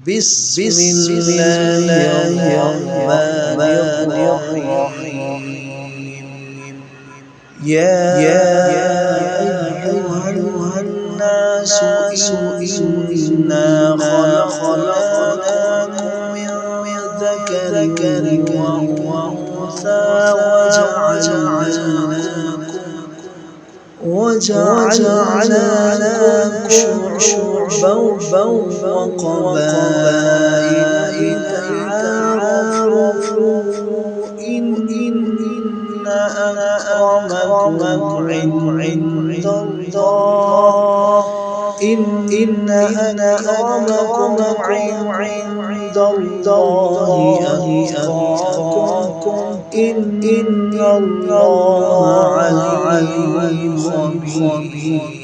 بسم الله الرحمن الرحيم. يا أيها الناس إنا خلقناكم من ذكر وأنثى وجعلناكم شعوبا وقبائل لتعارفوا إن أكرمكم عند الله أتقاكم إن الله عليم خبير.